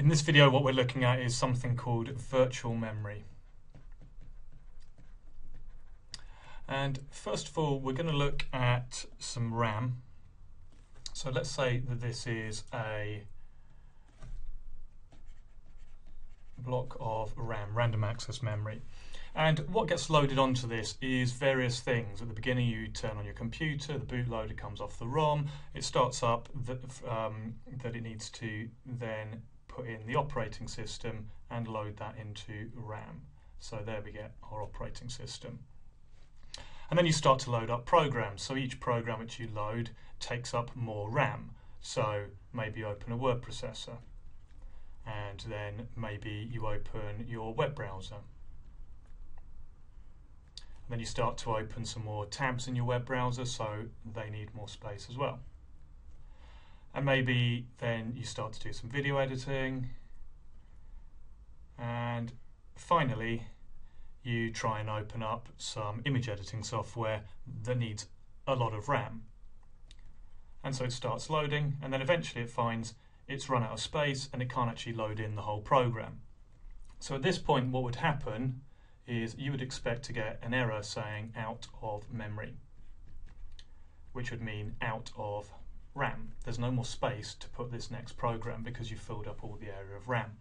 In this video, what we're looking at is something called virtual memory. And first of all, we're going to look at some RAM. So let's say that this is a block of RAM, random access memory. And what gets loaded onto this is various things. At the beginning, you turn on your computer, the bootloader comes off the ROM, it starts up that it needs to then put in the operating system and load that into RAM. So there we get our operating system. And then you start to load up programs. So each program which you load takes up more RAM. So maybe you open a word processor, and then maybe you open your web browser. Then you start to open some more tabs in your web browser, so they need more space as well. And maybe then you start to do some video editing, and finally you try and open up some image editing software that needs a lot of RAM. And so it starts loading, and then eventually it finds it's run out of space and it can't actually load in the whole program. So at this point, what would happen is you would expect to get an error saying out of memory, which would mean out of RAM. There's no more space to put this next program because you've filled up all the area of RAM.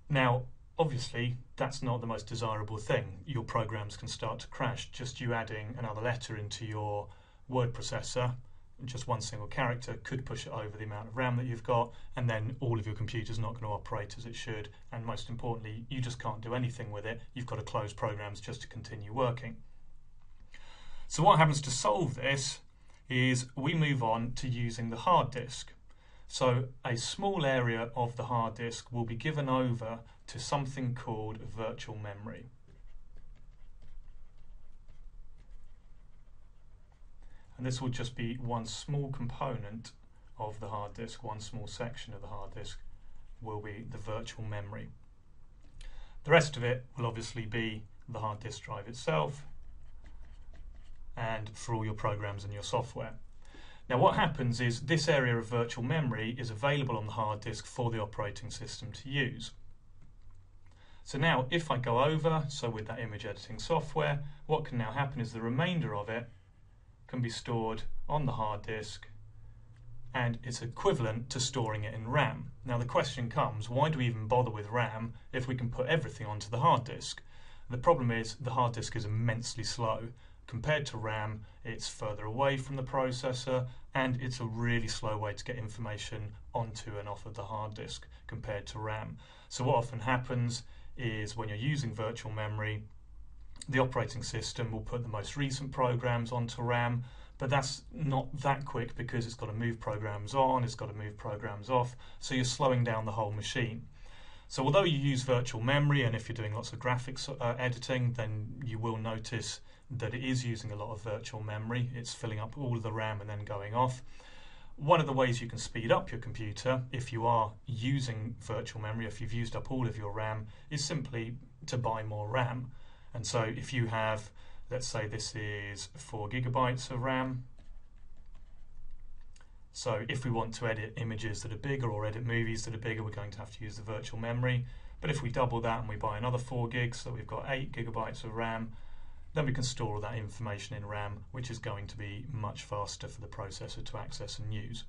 Now, obviously, that's not the most desirable thing. Your programs can start to crash. Just you adding another letter into your word processor, just one single character, could push it over the amount of RAM that you've got, and then all of your computer's not going to operate as it should, and most importantly, you just can't do anything with it. You've got to close programs just to continue working. So what happens to solve this is we move on to using the hard disk. So a small area of the hard disk will be given over to something called virtual memory. And this will just be one small component of the hard disk, one small section of the hard disk will be the virtual memory. The rest of it will obviously be the hard disk drive itself and for all your programs and your software. Now what happens is this area of virtual memory is available on the hard disk for the operating system to use. So now if I go over, so with that image editing software, what can now happen is the remainder of it can be stored on the hard disk, and it's equivalent to storing it in RAM. Now the question comes, why do we even bother with RAM if we can put everything onto the hard disk? The problem is the hard disk is immensely slow. Compared to RAM, it's further away from the processor, and it's a really slow way to get information onto and off of the hard disk compared to RAM. So what often happens is when you're using virtual memory, the operating system will put the most recent programs onto RAM, but that's not that quick because it's got to move programs on, it's got to move programs off, so you're slowing down the whole machine. So although you use virtual memory, and if you're doing lots of graphics editing, then you will notice that it is using a lot of virtual memory. It's filling up all of the RAM and then going off. One of the ways you can speed up your computer, if you are using virtual memory, if you've used up all of your RAM, is simply to buy more RAM. And so if you have, let's say this is 4 gigabytes of RAM. So if we want to edit images that are bigger or edit movies that are bigger, we're going to have to use the virtual memory. But if we double that and we buy another 4 gigs, so we've got 8 gigabytes of RAM, then we can store all that information in RAM, which is going to be much faster for the processor to access and use.